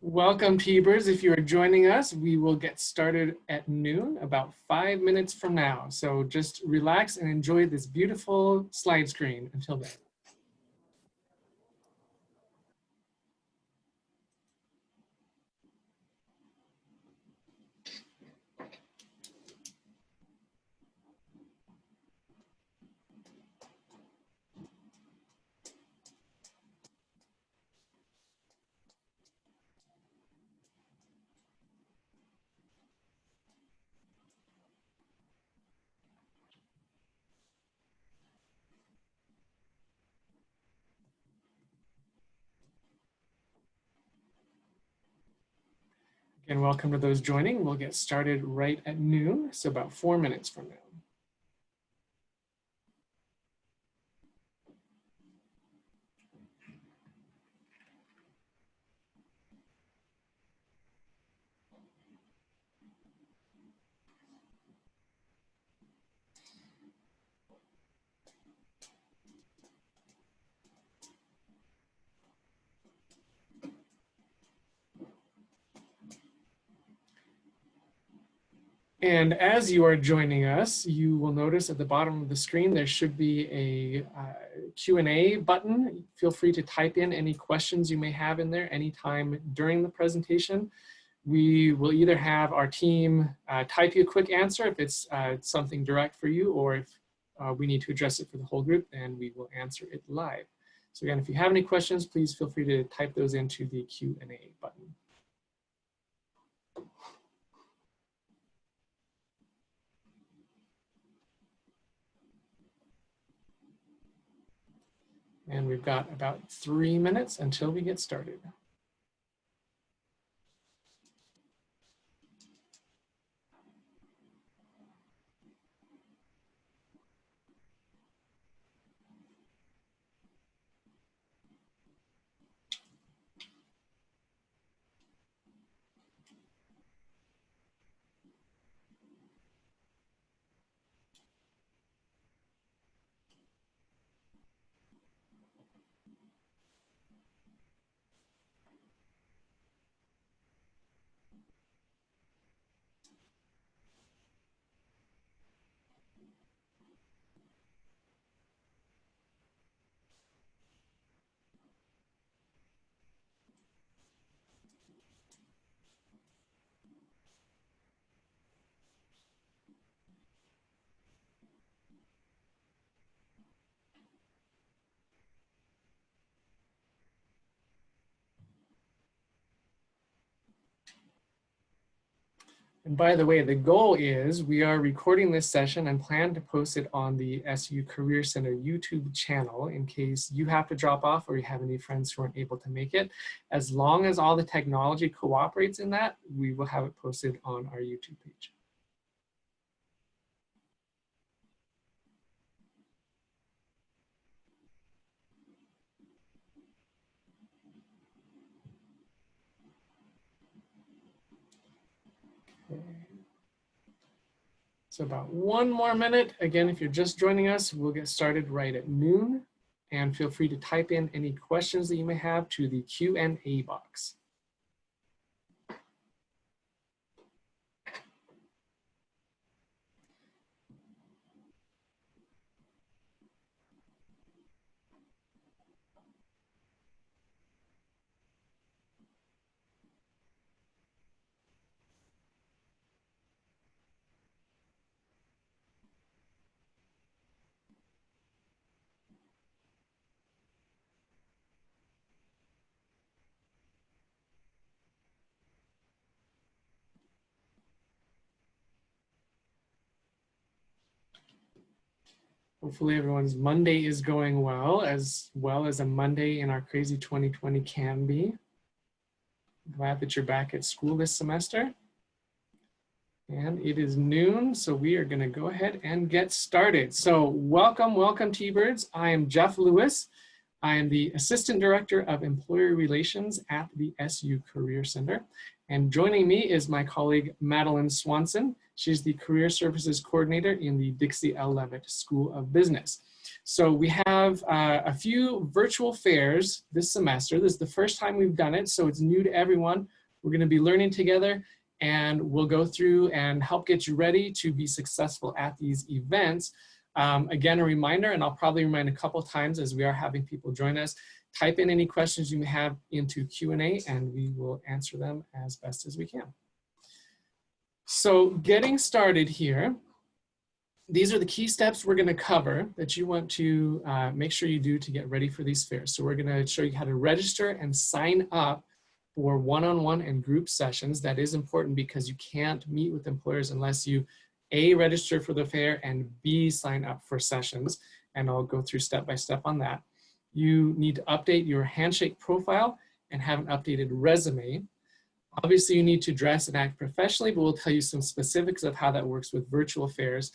Welcome, T-Birds. If you are joining us, we will get started at noon, about 5 minutes from now. So just relax and enjoy this beautiful slide screen until then. Again, welcome to those joining. We'll get started right at noon, so about 4 minutes from now. And as you are joining us, you will notice at the bottom of the screen, there should be a Q&A button. Feel free to type in any questions you may have in there anytime during the presentation. We will either have our team type you a quick answer if it's something direct for you, or if we need to address it for the whole group, then we will answer it live. So again, if you have any questions, please feel free to type those into the Q&A button. And we've got about 3 minutes until we get started. And by the way, the goal is we are recording this session and plan to post it on the SUU Career Center YouTube channel in case you have to drop off or you have any friends who aren't able to make it. As long as all the technology cooperates in that, we will have it posted on our YouTube page. So about 1 more minute. Again, if you're just joining us, we'll get started right at noon. And feel free to type in any questions that you may have to the Q&A box. Hopefully everyone's Monday is going well as a Monday in our crazy 2020 can be. Glad that you're back at school this semester. And it is noon, so we are gonna go ahead and get started. So welcome T-Birds. I am Jeff Lewis. I am the Assistant Director of Employer Relations at the SUU Career Center. And joining me is my colleague, Madeline Swanson. She's the Career Services Coordinator in the Dixie L. Levitt School of Business. So we have a few virtual fairs this semester. This is the first time we've done it, so it's new to everyone. We're going to be learning together, and we'll go through and help get you ready to be successful at these events. Again, a reminder, and I'll probably remind a couple times as we are having people join us, type in any questions you may have into Q&A, and we will answer them as best as we can. So getting started here, these are the key steps we're going to cover that you want to make sure you do to get ready for these fairs. So we're going to show you how to register and sign up for one-on-one and group sessions. That is important because you can't meet with employers unless you A, register for the fair, and B, sign up for sessions. And I'll go through step by step on that. You need to update your Handshake profile and have an updated resume. Obviously, you need to dress and act professionally, but we'll tell you some specifics of how that works with virtual fairs.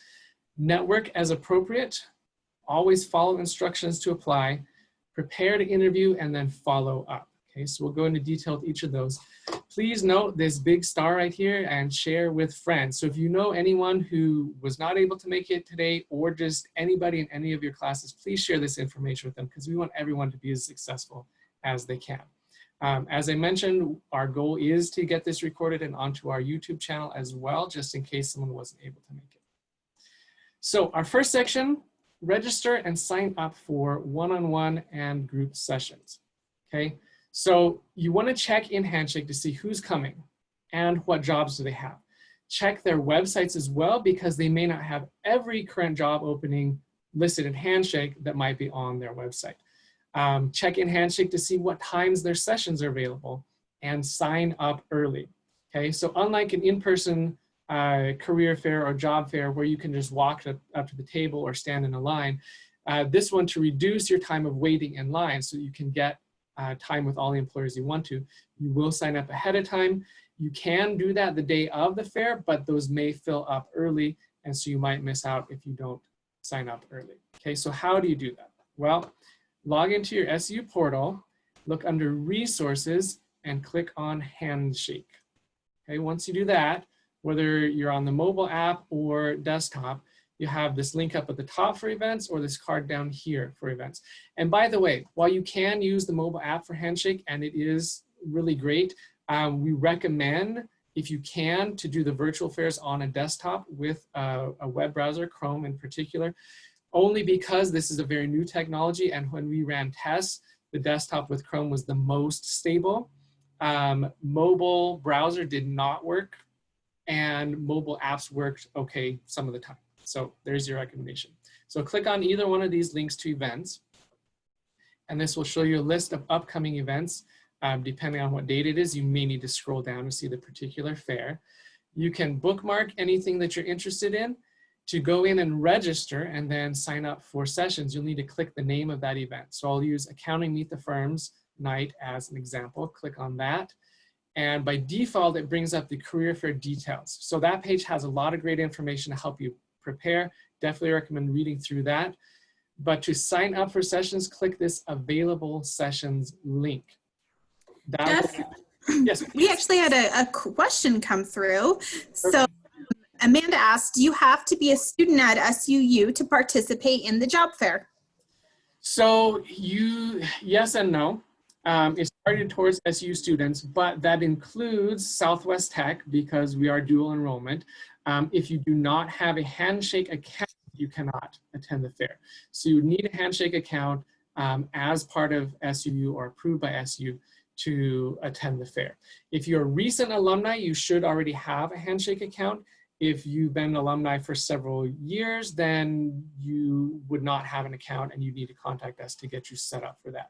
Network as appropriate. Always follow instructions to apply. Prepare to interview, and then follow up. Okay, so we'll go into detail with each of those. Please note this big star right here and share with friends. So if you know anyone who was not able to make it today, or just anybody in any of your classes, please share this information with them because we want everyone to be as successful as they can. As I mentioned, our goal is to get this recorded and onto our YouTube channel as well, just in case someone wasn't able to make it. So our first section, register and sign up for one-on-one and group sessions, okay? So you want to check in Handshake to see who's coming and what jobs do they have. Check their websites as well because they may not have every current job opening listed in Handshake that might be on their website. Check in Handshake to see what times their sessions are available and sign up early, okay? So unlike an in-person career fair or job fair where you can just walk up to the table or stand in a line, this one, to reduce your time of waiting in line so you can get time with all the employers you want to, you will sign up ahead of time. You can do that the day of the fair, but those may fill up early, and so you might miss out if you don't sign up early. Okay, so how do you do that? Well, log into your SUU portal, look under resources, and click on Handshake. Okay, once you do that, whether you're on the mobile app or desktop, you have this link up at the top for events or this card down here for events. And by the way, while you can use the mobile app for Handshake, and it is really great, we recommend, if you can, to do the virtual fairs on a desktop with a web browser, Chrome in particular, only because this is a very new technology, and when we ran tests, the desktop with Chrome was the most stable. Mobile browser did not work, and mobile apps worked okay some of the time. So there's your recommendation. So click on either one of these links to events, and this will show you a list of upcoming events. Depending on what date it is, you may need to scroll down to see the particular fair. You can bookmark anything that you're interested in. To go in and register and then sign up for sessions, you'll need to click the name of that event. So I'll use Accounting Meet the Firms Night as an example. Click on that. And by default, it brings up the career fair details. So that page has a lot of great information to help you prepare. Definitely recommend reading through that. But to sign up for sessions, click this Available Sessions link. Jeff, yes, we actually had a question come through. So Amanda asked, do you have to be a student at SUU to participate in the job fair? So yes and no. It's targeted towards SUU students, but that includes Southwest Tech because we are dual enrollment. If you do not have a Handshake account, you cannot attend the fair. So you need a Handshake account as part of SUU or approved by SUU to attend the fair. If you're a recent alumni, you should already have a Handshake account. If you've been an alumni for several years, then you would not have an account and you need to contact us to get you set up for that.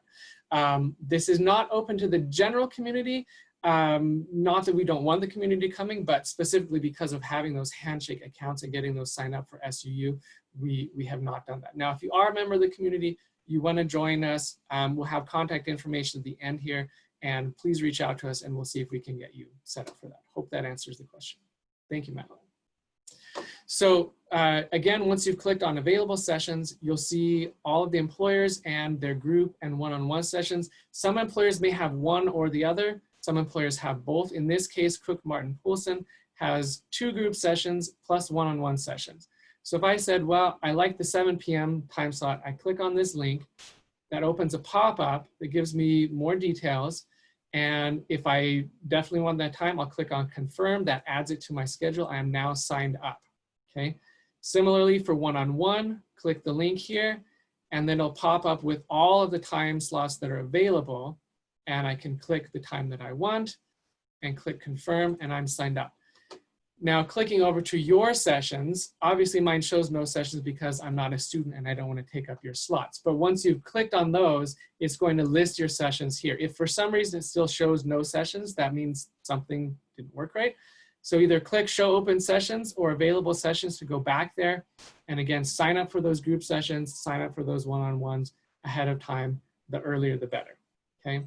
This is not open to the general community. Not that we don't want the community coming, but specifically because of having those Handshake accounts and getting those signed up for SUU, we have not done that. Now, if you are a member of the community, you want to join us, we'll have contact information at the end here, and please reach out to us and we'll see if we can get you set up for that. Hope that answers the question. Thank you, Madeline. So again, once you've clicked on available sessions, you'll see all of the employers and their group and one-on-one sessions. Some employers may have one or the other. Some employers have both. In this case, Cook Martin Poulsen has 2 group sessions plus one-on-one sessions. So if I said, well, I like the 7 p.m. time slot, I click on this link, that opens a pop-up that gives me more details. And if I definitely want that time, I'll click on confirm. That adds it to my schedule. I am now signed up, okay? Similarly for one-on-one, click the link here, and then it'll pop up with all of the time slots that are available. And I can click the time that I want and click confirm, and I'm signed up. Now clicking over to your sessions, obviously mine shows no sessions because I'm not a student and I don't want to take up your slots. But once you've clicked on those, it's going to list your sessions here. If for some reason it still shows no sessions, that means something didn't work right. So either click show open sessions or available sessions to go back there. And again, sign up for those group sessions, sign up for those one-on-ones ahead of time. The earlier, the better, okay?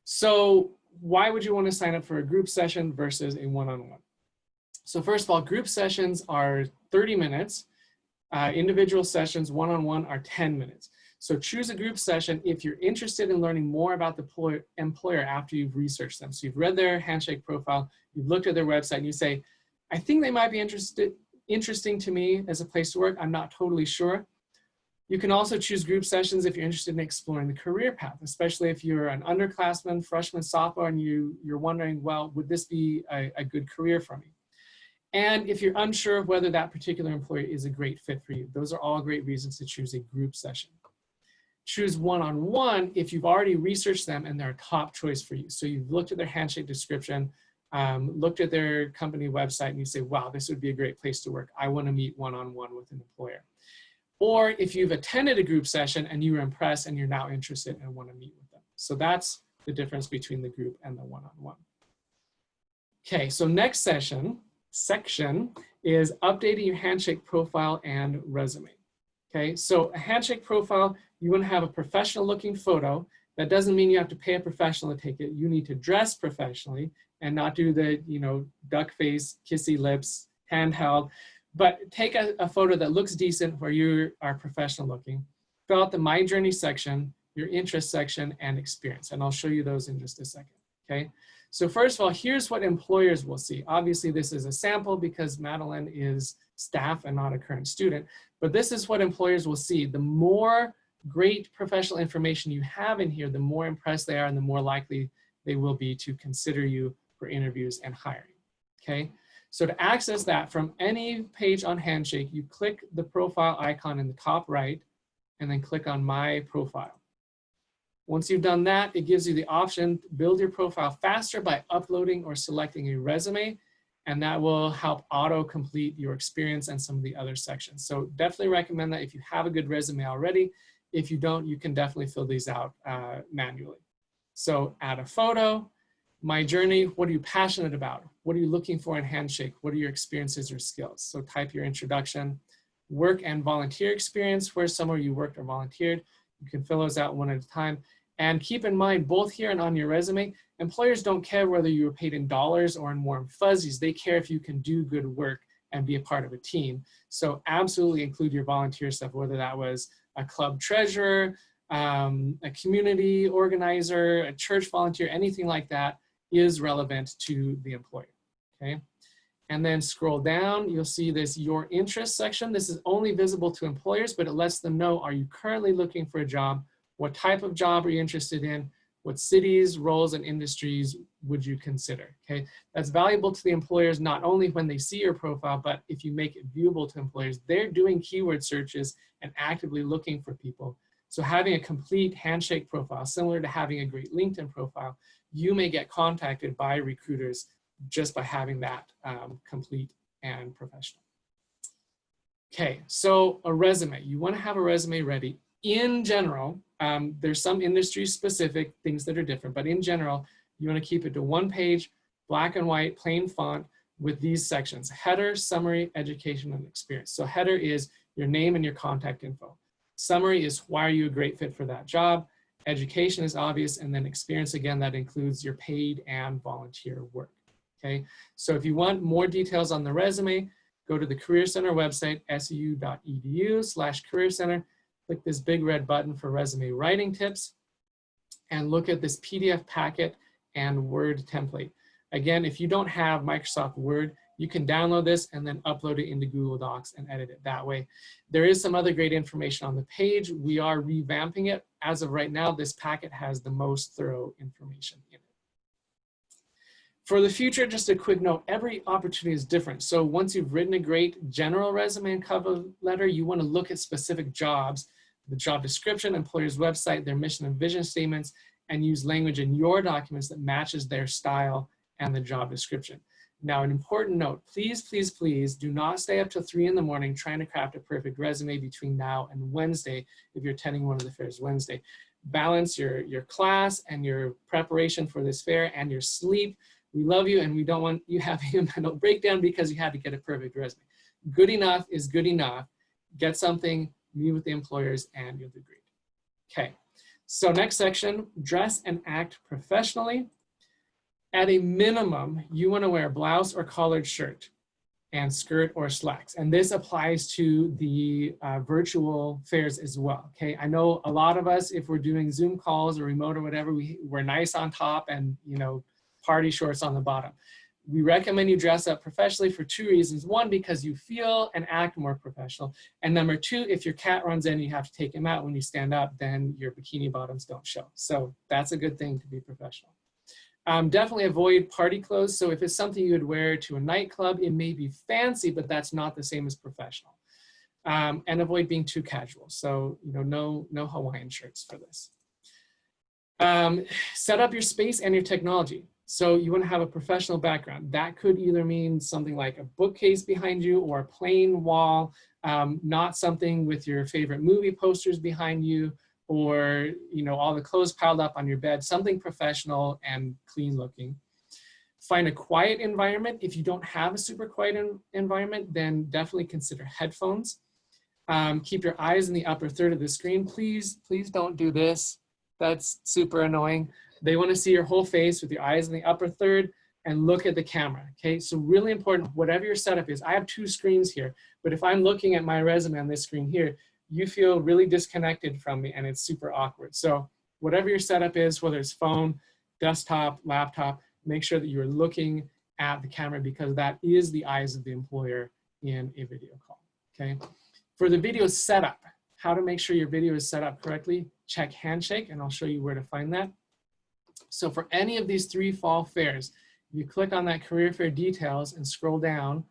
So why would you want to sign up for a group session versus a one-on-one? So first of all, group sessions are 30 minutes. Individual sessions, one-on-one, are 10 minutes. So choose a group session if you're interested in learning more about the employer after you've researched them. So you've read their Handshake profile, you've looked at their website, and you say, I think they might be interesting to me as a place to work. I'm not totally sure. You can also choose group sessions if you're interested in exploring the career path, especially if you're an underclassman, freshman, sophomore, and you're wondering, well, would this be a good career for me? And if you're unsure of whether that particular employer is a great fit for you, those are all great reasons to choose a group session. Choose one-on-one if you've already researched them and they're a top choice for you. So you've looked at their Handshake description, looked at their company website, and you say, wow, this would be a great place to work. I want to meet one-on-one with an employer. Or if you've attended a group session and you were impressed and you're now interested and want to meet with them. So that's the difference between the group and the one-on-one. Okay, so next section is updating your Handshake profile and resume. Okay, so a Handshake profile, you want to have a professional looking photo. That doesn't mean you have to pay a professional to take it. You need to dress professionally and not do the, duck face, kissy lips, handheld, but take a photo that looks decent where you are professional looking. Fill out the My Journey section, your interest section, and experience. And I'll show you those in just a second, okay? So first of all, here's what employers will see. Obviously, this is a sample because Madeline is staff and not a current student, but this is what employers will see. The more great professional information you have in here, the more impressed they are and the more likely they will be to consider you for interviews and hiring, okay? So to access that from any page on Handshake, you click the profile icon in the top right and then click on My Profile. Once you've done that, it gives you the option to build your profile faster by uploading or selecting a resume, and that will help auto-complete your experience and some of the other sections. So definitely recommend that if you have a good resume already. If you don't, you can definitely fill these out manually. So add a photo, My Journey, what are you passionate about? What are you looking for in Handshake? What are your experiences or skills? So type your introduction. Work and volunteer experience, where's somewhere you worked or volunteered. You can fill those out one at a time. And keep in mind, both here and on your resume, employers don't care whether you were paid in dollars or in warm fuzzies. They care if you can do good work and be a part of a team. So absolutely include your volunteer stuff, whether that was a club treasurer, a community organizer, a church volunteer, anything like that is relevant to the employer, okay? And then scroll down, you'll see this Your Interest section. This is only visible to employers, but it lets them know, are you currently looking for a job? What type of job are you interested in? What cities, roles, and industries would you consider, okay? That's valuable to the employers not only when they see your profile, but if you make it viewable to employers, they're doing keyword searches and actively looking for people. So having a complete Handshake profile, similar to having a great LinkedIn profile, you may get contacted by recruiters just by having that complete and professional. Okay, so a resume. You want to have a resume ready. In general, there's some industry specific things that are different, but in general, you want to keep it to one page, black and white, plain font with these sections: header, summary, education, and experience. So header is your name and your contact info. Summary is why are you a great fit for that job. Education is obvious, and then experience, again, that includes your paid and volunteer work. Okay, so if you want more details on the resume, go to the Career Center website, SUU.edu/Career Center, click this big red button for resume writing tips, and look at this PDF packet and Word template. Again, if you don't have Microsoft Word, You can download this and then upload it into Google Docs and edit it that way. There is some other great information on the page. We are revamping it. As of right now, this packet has the most thorough information in it. For the future, just a quick note, every opportunity is different. So once you've written a great general resume and cover letter, you want to look at specific jobs, the job description, employer's website, their mission and vision statements, and use language in your documents that matches their style and the job description. Now, an important note, please, please, please do not stay up till 3 in the morning trying to craft a perfect resume between now and Wednesday if you're attending one of the fairs Wednesday. Balance your class and your preparation for this fair and your sleep. We love you and we don't want you having a mental breakdown because you had to get a perfect resume. Good enough is good enough. Get something, meet with the employers, and you'll do great. Okay, so next section, dress and act professionally. At a minimum, you want to wear a blouse or collared shirt and skirt or slacks. And this applies to the virtual fairs as well, okay? I know a lot of us, if we're doing Zoom calls or remote or whatever, we're nice on top and, you know, party shorts on the bottom. We recommend you dress up professionally for 2 reasons. 1, because you feel and act more professional. And number 2, if your cat runs in, you have to take him out when you stand up, then your bikini bottoms don't show. So that's a good thing to be professional. Definitely avoid party clothes. So if it's something you would wear to a nightclub, it may be fancy, but that's not the same as professional. And avoid being too casual. So, you know, no Hawaiian shirts for this. Set up your space and your technology. So you want to have a professional background. That could either mean something like a bookcase behind you or a plain wall, not something with your favorite movie posters behind you, or, you know, all the clothes piled up on your bed, something professional and clean looking. Find a quiet environment. If you don't have a super quiet environment, then definitely consider headphones. Keep your eyes in the upper third of the screen. Please, please don't do this. That's super annoying. They want to see your whole face with your eyes in the upper third and look at the camera, okay? So really important, whatever your setup is. I have 2 screens here, but if I'm looking at my resume on this screen here, you feel really disconnected from me and it's super awkward. So whatever your setup is, whether it's phone, desktop, laptop, make sure that you're looking at the camera because that is the eyes of the employer in a video call, okay? For the video setup, how to make sure your video is set up correctly, check Handshake, and I'll show you where to find that. So for any of these 3 fall fairs, you click on that career fair details and scroll down.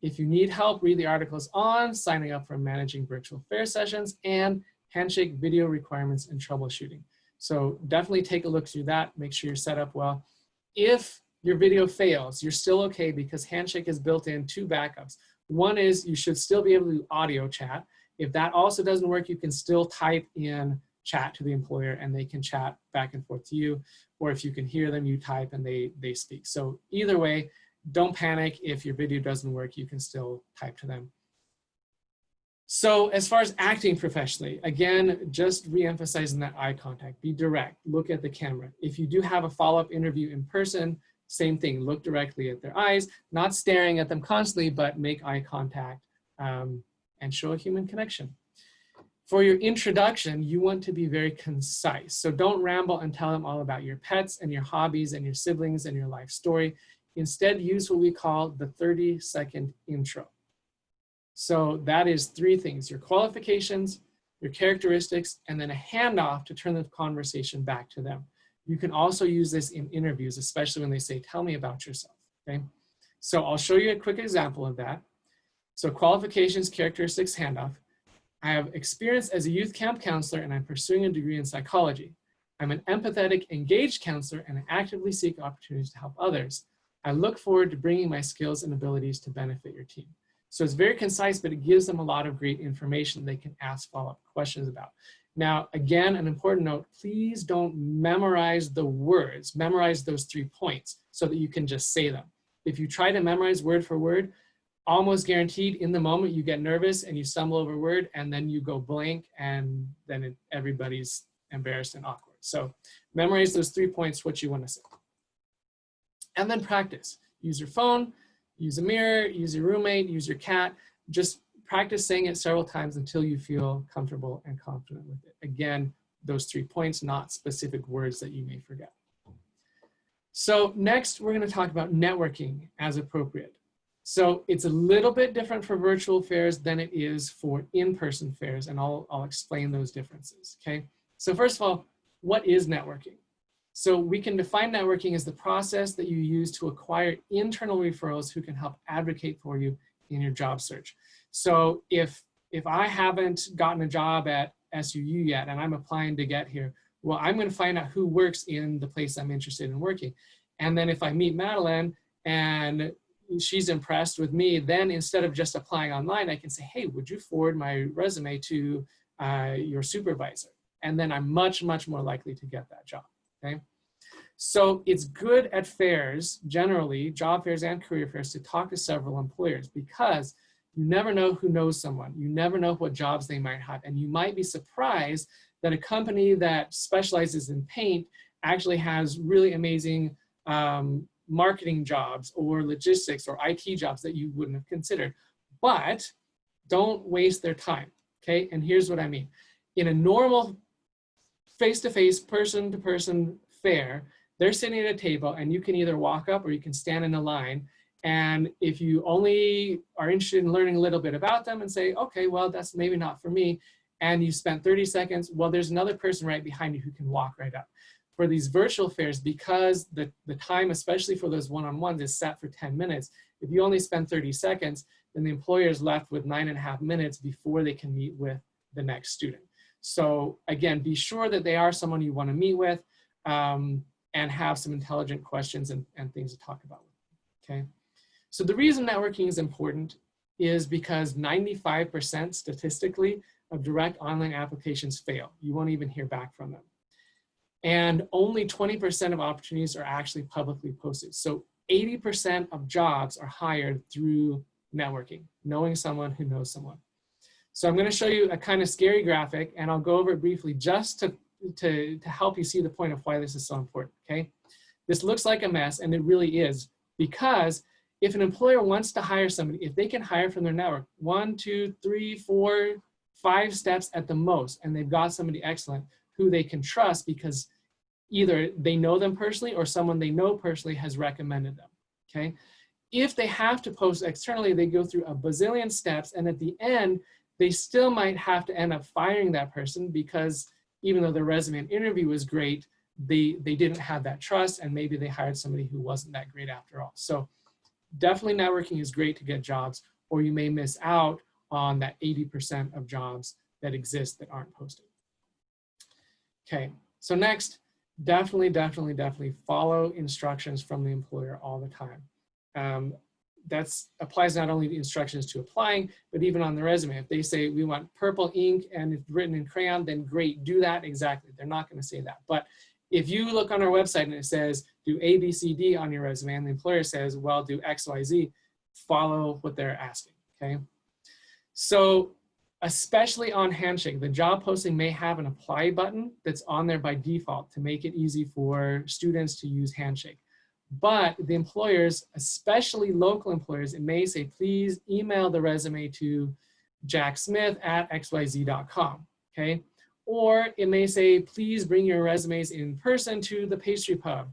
If you need help, read the articles on signing up for managing virtual fair sessions and Handshake video requirements and troubleshooting. So definitely take a look through that, make sure you're set up well. If your video fails, you're still okay because Handshake has built in 2 backups. One is you should still be able to do audio chat. If that also doesn't work, you can still type in chat to the employer and they can chat back and forth to you. Or if you can hear them, you type and they speak. So either way, don't panic. If your video doesn't work, you can still type to them. So as far as acting professionally, again, just re-emphasizing that eye contact. Be direct, look at the camera. If you do have a follow-up interview in person, same thing, look directly at their eyes, not staring at them constantly, but make eye contact and show a human connection. For your introduction, you want to be very concise. So don't ramble and tell them all about your pets and your hobbies and your siblings and your life story. Instead, use what we call the 30-second intro. So that is 3 things, your qualifications, your characteristics, and then a handoff to turn the conversation back to them. You can also use this in interviews, especially when they say, tell me about yourself, okay? So I'll show you a quick example of that. So qualifications, characteristics, handoff. I have experience as a youth camp counselor and I'm pursuing a degree in psychology. I'm an empathetic, engaged counselor and I actively seek opportunities to help others. I look forward to bringing my skills and abilities to benefit your team. So it's very concise, but it gives them a lot of great information they can ask follow-up questions about. Now, again, an important note, please don't memorize the words, memorize those 3 points so that you can just say them. If you try to memorize word for word, almost guaranteed in the moment you get nervous and you stumble over a word and then you go blank and then everybody's embarrassed and awkward. So memorize those 3 points, what you want to say. And then practice. Use your phone, use a mirror, use your roommate, use your cat. Just practice saying it several times until you feel comfortable and confident with it. Again, those 3 points, not specific words that you may forget. So next, we're going to talk about networking as appropriate. So it's a little bit different for virtual fairs than it is for in-person fairs, and I'll explain those differences, okay? So first of all, what is networking? So we can define networking as the process that you use to acquire internal referrals who can help advocate for you in your job search. So if I haven't gotten a job at SUU yet and I'm applying to get here, well, I'm going to find out who works in the place I'm interested in working. And then if I meet Madeline and she's impressed with me, then instead of just applying online, I can say, hey, would you forward my resume to your supervisor? And then I'm much, much more likely to get that job, okay? So it's good at fairs, generally, job fairs and career fairs, to talk to several employers, because you never know who knows someone. You never know what jobs they might have. And you might be surprised that a company that specializes in paint actually has really amazing marketing jobs or logistics or IT jobs that you wouldn't have considered. But don't waste their time, okay? And here's what I mean. In a normal face-to-face, person-to-person fair, they're sitting at a table and you can either walk up or you can stand in a line. And if you only are interested in learning a little bit about them and say, okay, well, that's maybe not for me, and you spent 30 seconds, well, there's another person right behind you who can walk right up. For these virtual fairs, because the time, especially for those one-on-ones, is set for 10 minutes, if you only spend 30 seconds, then the employer is left with 9.5 minutes before they can meet with the next student. So again, be sure that they are someone you want to meet with and have some intelligent questions and things to talk about with them, okay? So the reason networking is important is because 95% statistically of direct online applications fail. You won't even hear back from them. And only 20% of opportunities are actually publicly posted. So 80% of jobs are hired through networking, knowing someone who knows someone. So I'm going to show you a kind of scary graphic, and I'll go over it briefly just to help you see the point of why this is so important, okay? This looks like a mess, and it really is, because if an employer wants to hire somebody, if they can hire from their network, 1, 2, 3, 4, 5 steps at the most, and they've got somebody excellent who they can trust because either they know them personally or someone they know personally has recommended them, okay? If they have to post externally, they go through a bazillion steps, and at the end, they still might have to end up firing that person because even though their resume and interview was great, they didn't have that trust, and maybe they hired somebody who wasn't that great after all. So definitely networking is great to get jobs, or you may miss out on that 80% of jobs that exist that aren't posted. Okay, so next, definitely follow instructions from the employer all the time. That applies not only to instructions to applying, but even on the resume. If they say we want purple ink and it's written in crayon, then great, do that exactly. They're not going to say that. But if you look on our website and it says do A, B, C, D on your resume, and the employer says, well, do X, Y, Z, follow what they're asking, okay? So especially on Handshake, the job posting may have an apply button that's on there by default to make it easy for students to use Handshake. But the employers, especially local employers, it may say, please email the resume to jacksmith@xyz.com, okay? Or it may say, please bring your resumes in person to the pastry pub.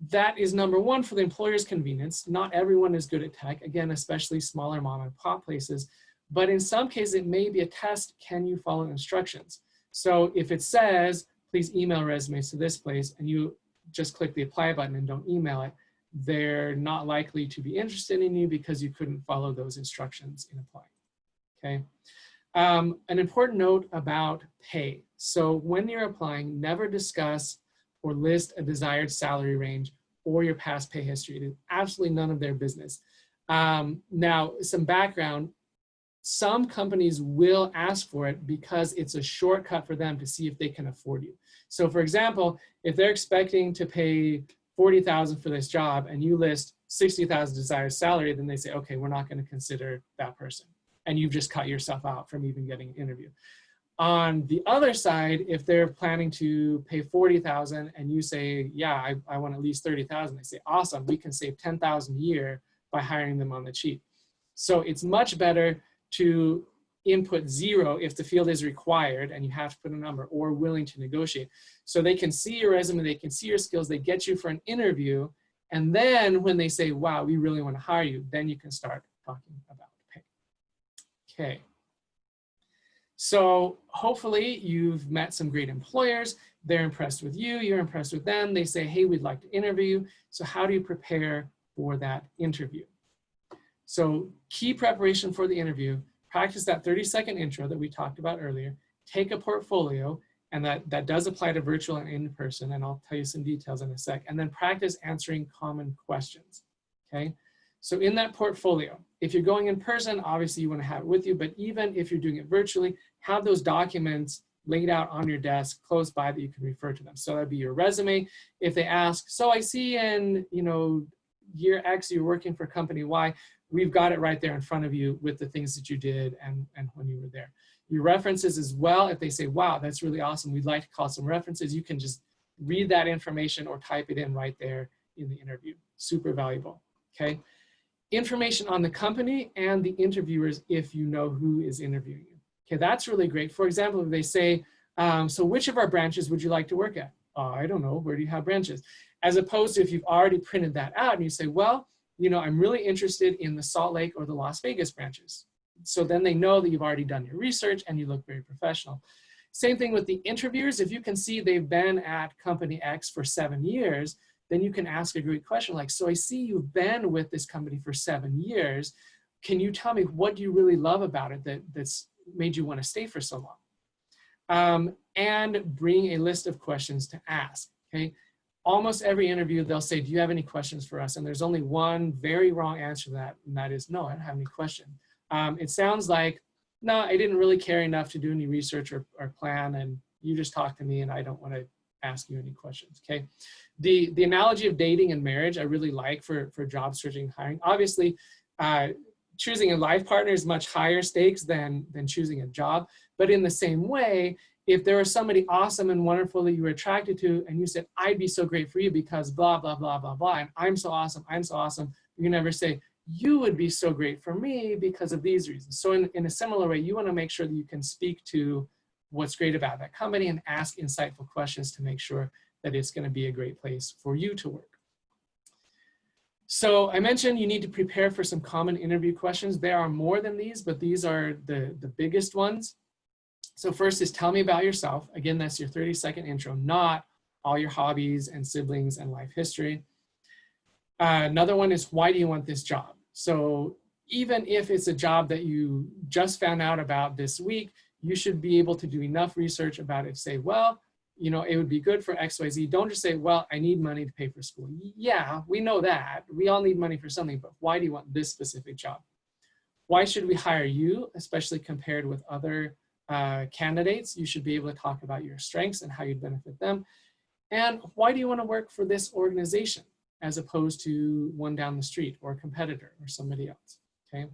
That is number one for the employer's convenience. Not everyone is good at tech, again, especially smaller mom and pop places. But in some cases, it may be a test, can you follow instructions? So if it says, please email resumes to this place, and you just click the apply button and don't email it, they're not likely to be interested in you because you couldn't follow those instructions in applying, okay? An important note about pay. So when you're applying, never discuss or list a desired salary range or your past pay history. It is absolutely none of their business. Now, some background, some companies will ask for it because it's a shortcut for them to see if they can afford you. So for example, if they're expecting to pay $40,000 for this job and you list $60,000 desired salary, then they say, okay, we're not going to consider that person. And you've just cut yourself out from even getting an interview. On the other side, if they're planning to pay $40,000 and you say, yeah, I want at least $30,000, they say, awesome, we can save $10,000 a year by hiring them on the cheap. So it's much better to input 0 if the field is required and you have to put a number, or willing to negotiate. So they can see your resume, they can see your skills, they get you for an interview, And then when they say, wow, we really want to hire you, then you can start talking about pay. Okay. So hopefully you've met some great employers. They're impressed with you, you're impressed with them. They say, hey, we'd like to interview you. So how do you prepare for that interview? So key preparation for the interview, practice that 30-second intro that we talked about earlier, take a portfolio, and that does apply to virtual and in-person, and I'll tell you some details in a sec, and then practice answering common questions, okay? So in that portfolio, if you're going in person, obviously you want to have it with you, but even if you're doing it virtually, have those documents laid out on your desk close by that you can refer to them. So that'd be your resume. If they ask, so I see in, you know, year X, you're working for company Y, we've got it right there in front of you with the things that you did and when you were there. Your references as well, if they say, wow, that's really awesome, we'd like to call some references, you can just read that information or type it in right there in the interview. Super valuable, okay? Information on the company and the interviewers if you know who is interviewing you. Okay, that's really great. For example, if they say, so which of our branches would you like to work at? I don't know, where do you have branches? As opposed to if you've already printed that out and you say, well, you know, I'm really interested in the Salt Lake or the Las Vegas branches. So then they know that you've already done your research and you look very professional. Same thing with the interviewers. If you can see they've been at company X for 7 years, then you can ask a great question like, so I see you've been with this company for 7 years. Can you tell me what do you really love about it that's made you want to stay for so long? And bring a list of questions to ask, okay? Almost every interview, they'll say, do you have any questions for us? And there's only one very wrong answer to that, and that is, no, I don't have any questions. It sounds like, no, I didn't really care enough to do any research or plan, and you just talked to me and I don't want to ask you any questions, okay? The analogy of dating and marriage I really like for job searching and hiring. Obviously, choosing a life partner is much higher stakes than choosing a job, but in the same way, if there was somebody awesome and wonderful that you were attracted to and you said, I'd be so great for you because blah, blah, blah, blah, blah, and I'm so awesome, you can never say, you would be so great for me because of these reasons. So in a similar way, you want to make sure that you can speak to what's great about that company and ask insightful questions to make sure that it's going to be a great place for you to work. So I mentioned you need to prepare for some common interview questions. There are more than these, but these are the biggest ones. So first is tell me about yourself. Again, that's your 30-second intro, not all your hobbies and siblings and life history. Another one is why do you want this job? So even if it's a job that you just found out about this week, you should be able to do enough research about it to say, well, you know, it would be good for XYZ. Don't just say, well, I need money to pay for school. Yeah, we know that. We all need money for something, but why do you want this specific job? Why should we hire you, especially compared with other candidates? You should be able to talk about your strengths and how you'd benefit them. And why do you want to work for this organization as opposed to one down the street or a competitor or somebody else, okay?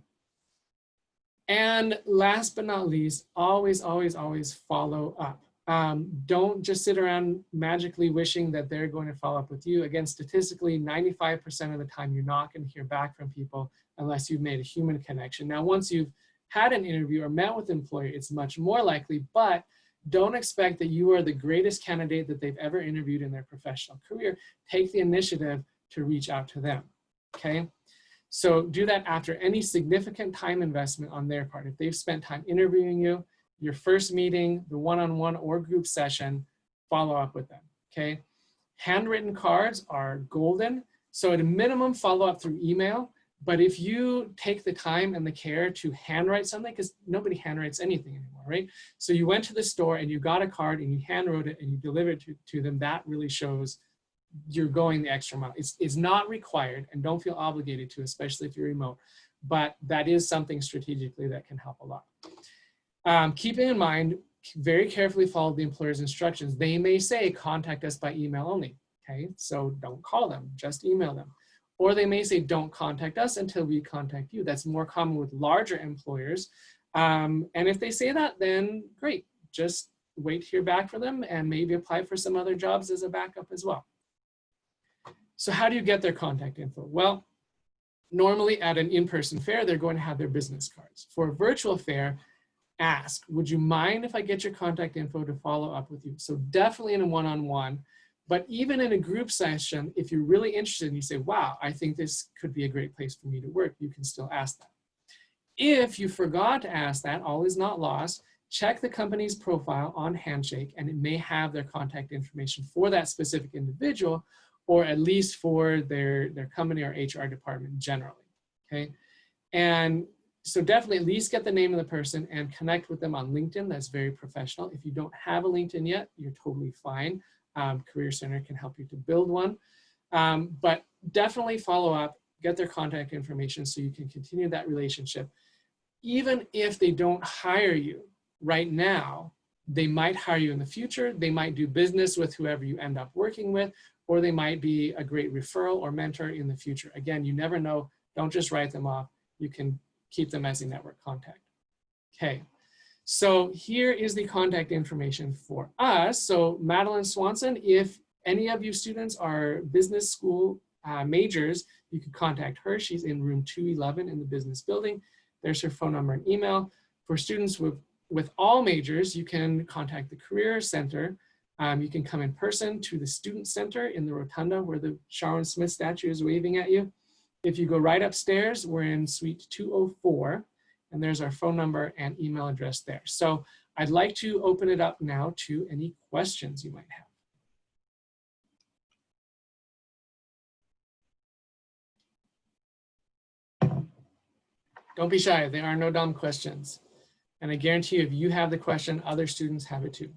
And last but not least, always, always, always follow up. Don't just sit around magically wishing that they're going to follow up with you. Again, statistically, 95% of the time, you're not going to hear back from people unless you've made a human connection. Now, once you've had an interview or met with an employer, it's much more likely, but don't expect that you are the greatest candidate that they've ever interviewed in their professional career. Take the initiative to reach out to them, okay? So do that after any significant time investment on their part. If they've spent time interviewing you, your first meeting, the one-on-one or group session, follow up with them, okay? Handwritten cards are golden. So at a minimum, follow up through email. But if you take the time and the care to handwrite something, because nobody handwrites anything anymore, right? So you went to the store and you got a card and you handwrote it and you delivered it to them, that really shows you're going the extra mile. It's not required, and don't feel obligated to, especially if you're remote, but that is something strategically that can help a lot. Keeping in mind, very carefully follow the employer's instructions. They may say, contact us by email only, okay? So don't call them, just email them. Or they may say, don't contact us until we contact you. That's more common with larger employers. And if they say that, then great. Just wait to hear back from them and maybe apply for some other jobs as a backup as well. So how do you get their contact info? Well, normally at an in-person fair, they're going to have their business cards. For a virtual fair, ask, would you mind if I get your contact info to follow up with you? So definitely in a one-on-one, But even in a group session, if you're really interested and you say, wow, I think this could be a great place for me to work, you can still ask that. If you forgot to ask that, all is not lost. Check the company's profile on Handshake, and it may have their contact information for that specific individual, or at least for their company or HR department generally, okay? And so definitely at least get the name of the person and connect with them on LinkedIn. That's very professional. If you don't have a LinkedIn yet, you're totally fine. Career Center can help you to build one. But definitely follow up, get their contact information so you can continue that relationship. Even if they don't hire you right now, they might hire you in the future. They might do business with whoever you end up working with, or they might be a great referral or mentor in the future. Again, you never know. Don't just write them off. You can keep them as a network contact. Okay, so here is the contact information for us. So Madeline Swanson, if any of you students are business school majors, you could contact her. She's in room 211 in the business building. There's her phone number and email. For students with all majors, you can contact the Career Center. You can come in person to the Student Center in the Rotunda where the Sharon Smith statue is waving at you. If you go right upstairs, we're in suite 204, and there's our phone number and email address there. So I'd like to open it up now to any questions you might have. Don't be shy, there are no dumb questions. And I guarantee you, if you have the question, other students have it too.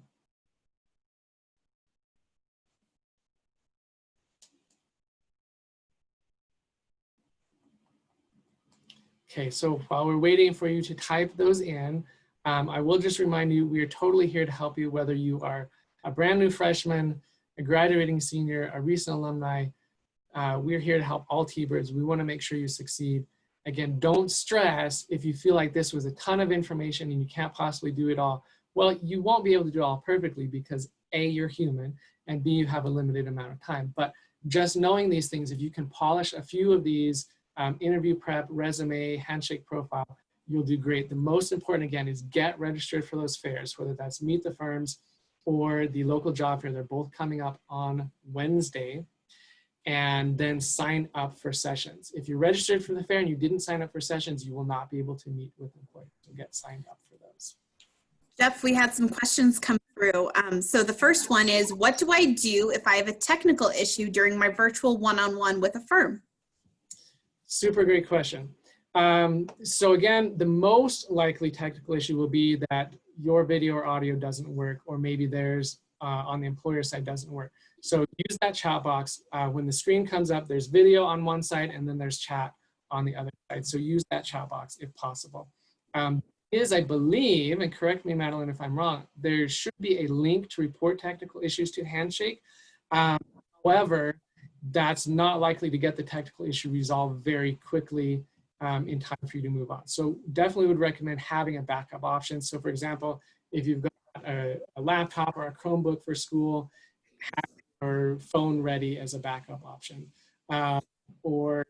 Okay, so while we're waiting for you to type those in, I will just remind you, we are totally here to help you, whether you are a brand new freshman, a graduating senior, a recent alumni. We're here to help all T-Birds. We want to make sure you succeed. Again, don't stress if you feel like this was a ton of information and you can't possibly do it all. Well, you won't be able to do it all perfectly because A, you're human, and B, you have a limited amount of time. But just knowing these things, if you can polish a few of these, interview prep, resume, Handshake profile, you'll do great. The most important, again, is get registered for those fairs, whether that's Meet the Firms or the local job fair. They're both coming up on Wednesday. And then sign up for sessions. If you're registered for the fair and you didn't sign up for sessions, you will not be able to meet with employers. So get signed up for those. Jeff, we had some questions come through. So the first one is, what do I do if I have a technical issue during my virtual one-on-one with a firm? Super great question. So again, the most likely technical issue will be that your video or audio doesn't work, or maybe theirs on the employer side doesn't work. So use that chat box. When the screen comes up, there's video on one side and then there's chat on the other side. So use that chat box if possible. I believe, and correct me, Madeline, if I'm wrong, there should be a link to report technical issues to Handshake. However, that's not likely to get the technical issue resolved very quickly in time for you to move on. So definitely would recommend having a backup option. So for example, if you've got a laptop or a Chromebook for school, have your phone ready as a backup option. Or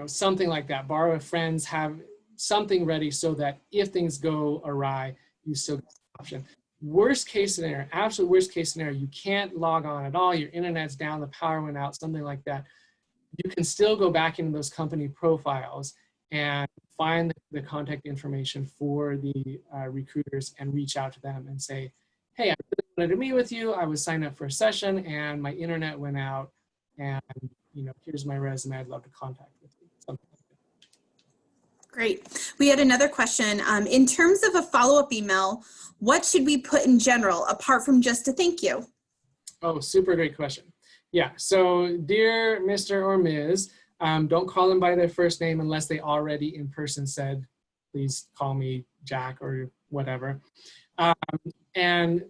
something like that. Borrow a friend's, have something ready so that if things go awry, you still get the option. Worst case scenario, absolute worst case scenario, you can't log on at all, your internet's down, the power went out, something like that. You can still go back into those company profiles and find the contact information for the recruiters and reach out to them and say, hey, I really wanted to meet with you. I was signed up for a session and my internet went out, and here's my resume. I'd love to contact with you. Something like that. Great. We had another question. In terms of a follow-up email, what should we put in general apart from just a thank you? Oh, super great question. Yeah, so dear Mr. or Ms., don't call them by their first name unless they already in person said, please call me Jack or whatever. And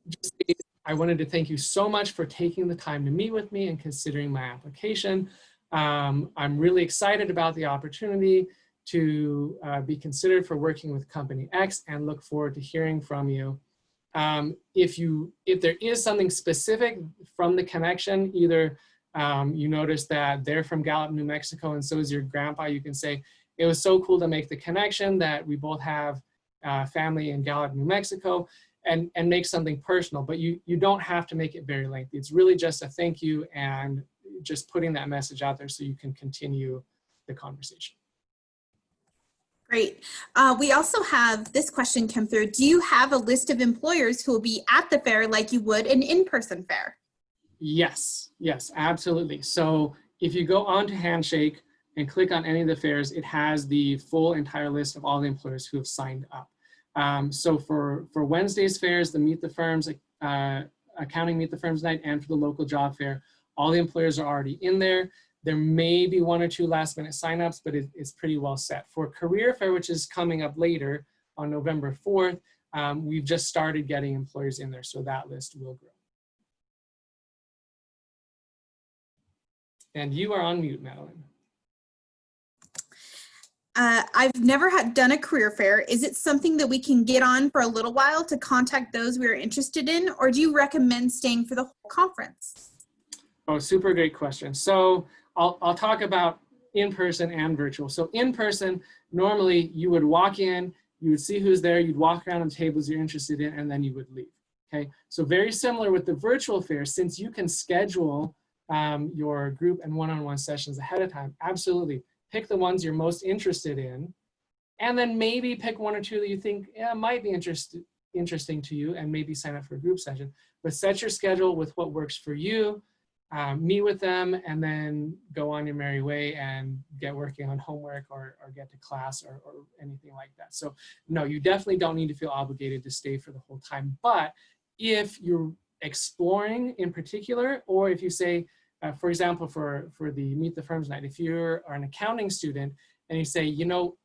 just say, I wanted to thank you so much for taking the time to meet with me and considering my application. I'm really excited about the opportunity to be considered for working with Company X and look forward to hearing from you. If there is something specific from the connection, either you notice that they're from Gallup, New Mexico, and so is your grandpa, you can say, it was so cool to make the connection that we both have family in Gallup, New Mexico. and make something personal, but you don't have to make it very lengthy. It's really just a thank you and just putting that message out there so you can continue the conversation. Great. We also have this question come through. Do you have a list of employers who will be at the fair like you would an in-person fair? Yes, yes, absolutely. So if you go on to Handshake and click on any of the fairs, it has the full entire list of all the employers who have signed up. So for Wednesday's fairs, the Meet the Firms, Accounting Meet the Firms night, and for the local job fair, all the employers are already in there. There may be 1 or 2 last minute signups, but it's pretty well set. For Career Fair, which is coming up later on November 4th, we've just started getting employers in there, so that list will grow. And you are on mute, Madeline. I've never done a career fair. Is it something that we can get on for a little while to contact those we are interested in, or do you recommend staying for the whole conference? Oh, super great question. So I'll talk about in-person and virtual. So in-person, normally you would walk in, you would see who's there, you'd walk around on tables you're interested in, and then you would leave. Okay, so very similar with the virtual fair, since you can schedule your group and one-on-one sessions ahead of time, absolutely. Pick the ones you're most interested in, and then maybe pick 1 or 2 that you think might be interesting to you, and maybe sign up for a group session. But set your schedule with what works for you, meet with them, and then go on your merry way and get working on homework or get to class or anything like that. So no, you definitely don't need to feel obligated to stay for the whole time. But if you're exploring in particular, or if you say, for example, for the Meet the Firms night, if you're an accounting student and you say, you know,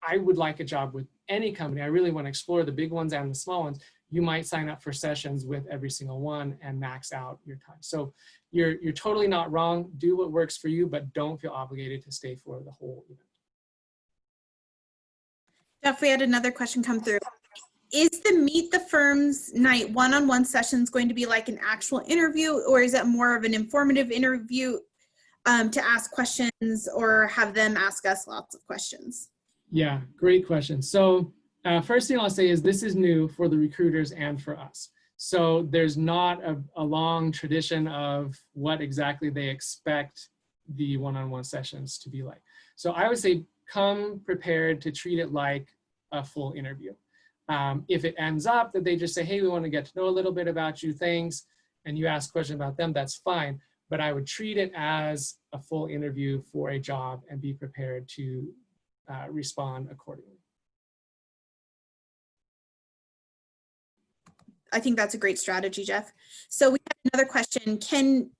I would like a job with any company, I really want to explore the big ones and the small ones, you might sign up for sessions with every single one and max out your time. So you're totally not wrong. Do what works for you, but don't feel obligated to stay for the whole event. Jeff, we had another question come through. Is the Meet the Firms night one-on-one sessions going to be like an actual interview, or is it more of an informative interview to ask questions or have them ask us lots of questions? Yeah, great question. So first thing I'll say is this is new for the recruiters and for us. So there's not a long tradition of what exactly they expect the one-on-one sessions to be like. So I would say come prepared to treat it like a full interview. If it ends up that they just say, hey, we want to get to know a little bit about you, thanks, and you ask questions about them, that's fine. But I would treat it as a full interview for a job and be prepared to respond accordingly. I think that's a great strategy, Jeff. So we have another question. Can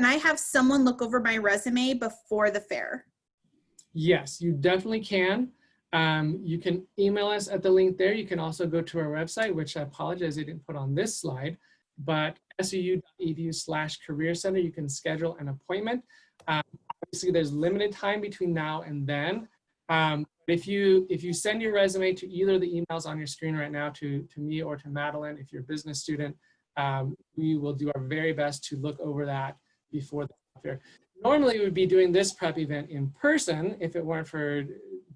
I have someone look over my resume before the fair? Yes, you definitely can. You can email us at the link there. You can also go to our website, which I apologize I didn't put on this slide, but SUU.edu/career center. You can schedule an appointment. Obviously, there's limited time between now and then. If you send your resume to either of the emails on your screen right now, to me or to Madeline, if you're a business student, we will do our very best to look over that before the fair. Normally, we would be doing this prep event in person if it weren't for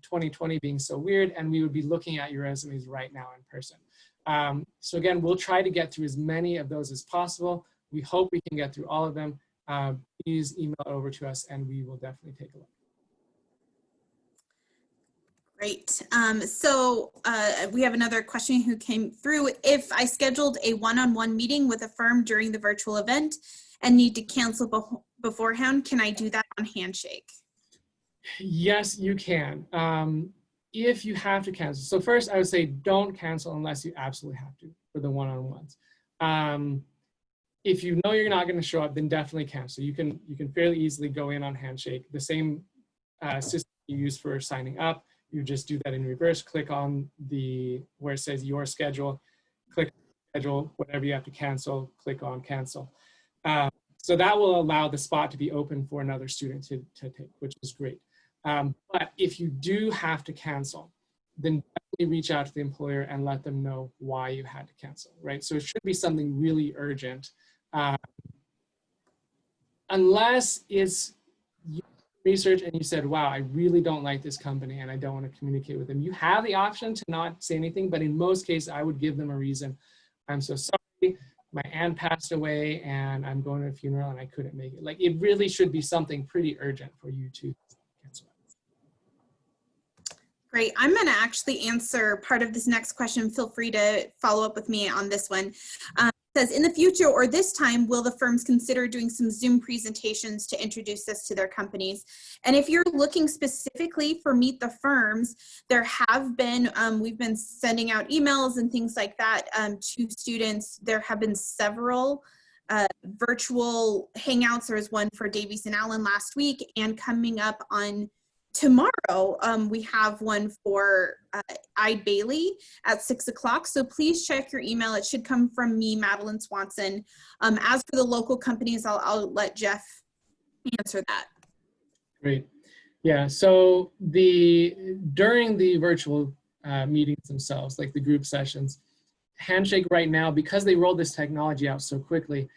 2020 being so weird, and we would be looking at your resumes right now in person. So again, we'll try to get through as many of those as possible. We hope we can get through all of them. Please email over to us and we will definitely take a look. Great. We have another question who came through. If I scheduled a one-on-one meeting with a firm during the virtual event and need to cancel beforehand, can I do that on Handshake? Yes, you can. If you have to cancel. So first I would say don't cancel unless you absolutely have to for the one-on-ones. If you know you're not going to show up, then definitely cancel. You can fairly easily go in on Handshake. The same system you use for signing up. You just do that in reverse. Click on where it says your schedule. Click schedule, whatever you have to cancel, click on cancel. So that will allow the spot to be open for another student to take, which is great. But if you do have to cancel, then definitely reach out to the employer and let them know why you had to cancel, right? So it should be something really urgent. Unless it's research and you said, wow, I really don't like this company and I don't want to communicate with them, you have the option to not say anything, but in most cases, I would give them a reason. I'm so sorry, my aunt passed away and I'm going to a funeral and I couldn't make it. Like, it really should be something pretty urgent for you to answer. Great. I'm going to actually answer part of this next question. Feel free to follow up with me on this one. It says, in the future or this time, will the firms consider doing some Zoom presentations to introduce us to their companies? And if you're looking specifically for Meet the Firms, there have been, we've been sending out emails and things like that to students. There have been several virtual hangouts. There was one for Davies and Allen last week, and coming up on tomorrow, we have one for Ide Bailey at 6 o'clock. So please check your email. It should come from me, Madeline Swanson. As for the local companies, I'll let Jeff answer that. Great. Yeah, so during the virtual meetings themselves, like the group sessions, Handshake right now, because they rolled this technology out so quickly,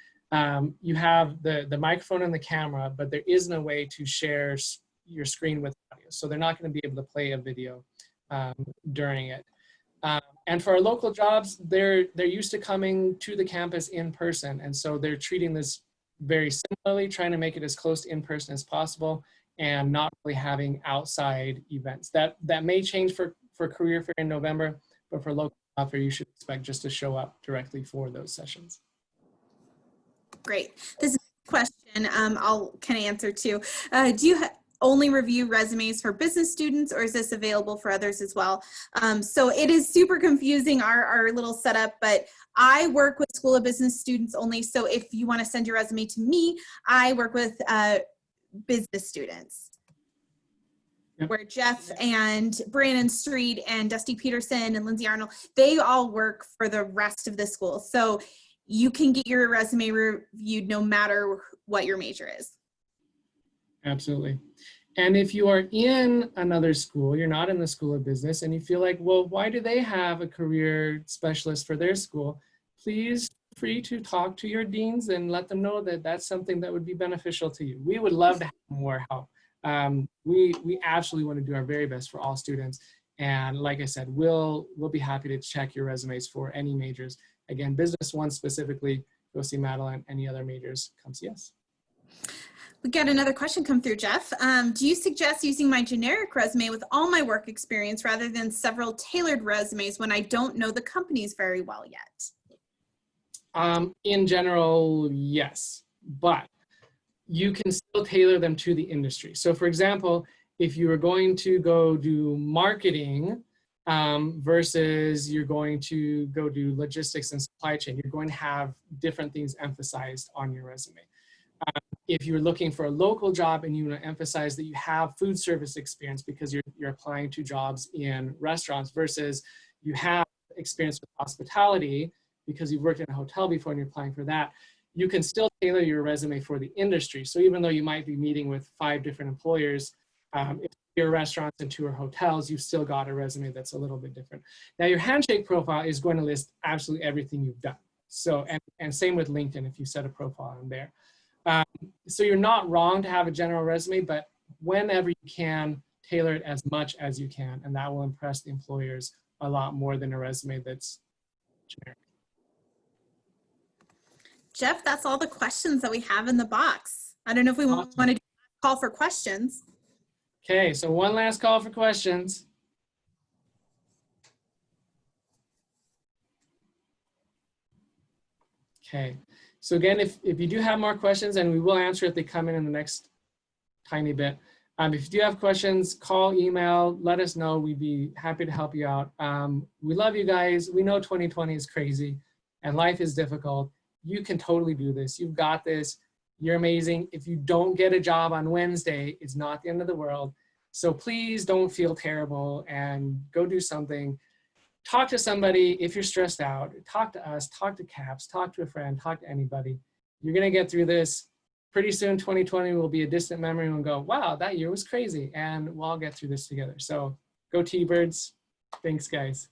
you have the microphone and the camera, but there isn't a way to share your screen with audio. So they're not going to be able to play a video during it. And for our local jobs, they're used to coming to the campus in person. And so they're treating this very similarly, trying to make it as close to in person as possible and not really having outside events. That may change for Career Fair in November, but for local job fair, you should expect just to show up directly for those sessions. Great. This is a question I'll kind of answer too. Do you only review resumes for business students, or is this available for others as well? So it is super confusing, our little setup, but I work with School of Business students only. So if you want to send your resume to me, I work with business students. Yep. Where Jeff and Brandon Street and Dusty Peterson and Lindsay Arnold, they all work for the rest of the school. So you can get your resume reviewed no matter what your major is. Absolutely. And if you are in another school, you're not in the School of Business, and you feel like, well, why do they have a career specialist for their school? Please feel free to talk to your deans and let them know that that's something that would be beneficial to you. We would love to have more help. We absolutely want to do our very best for all students. And like I said, we'll be happy to check your resumes for any majors. Again, business one specifically, go see Madeline. Any other majors, come see us. We got another question come through, Jeff. Do you suggest using my generic resume with all my work experience rather than several tailored resumes when I don't know the companies very well yet? In general, yes, but you can still tailor them to the industry. So for example, if you are going to go do marketing versus you're going to go do logistics and supply chain, you're going to have different things emphasized on your resume. If you're looking for a local job and you want to emphasize that you have food service experience because you're applying to jobs in restaurants versus you have experience with hospitality because you've worked in a hotel before and you're applying for that, you can still tailor your resume for the industry. So even though you might be meeting with 5 different employers, if you're restaurants and 2 are hotels, you've still got a resume that's a little bit different. Now your Handshake profile is going to list absolutely everything you've done. So, and same with LinkedIn if you set a profile on there. So you're not wrong to have a general resume, but whenever you can, tailor it as much as you can, and that will impress the employers a lot more than a resume that's generic. Jeff, that's all the questions that we have in the box. I don't know if we want to do a call for questions. Okay, so one last call for questions. Okay. So again, if you do have more questions, and we will answer if they come in the next tiny bit. If you do have questions, call, email, let us know. We'd be happy to help you out. We love you guys. We know 2020 is crazy and life is difficult. You can totally do this. You've got this. You're amazing. If you don't get a job on Wednesday, it's not the end of the world. So please don't feel terrible and go do something. Talk to somebody if you're stressed out. Talk to us, talk to CAPS, talk to a friend, talk to anybody. You're gonna get through this. Pretty soon 2020 will be a distant memory and we'll go, wow, that year was crazy. And we'll all get through this together. So go T-Birds. Thanks, guys.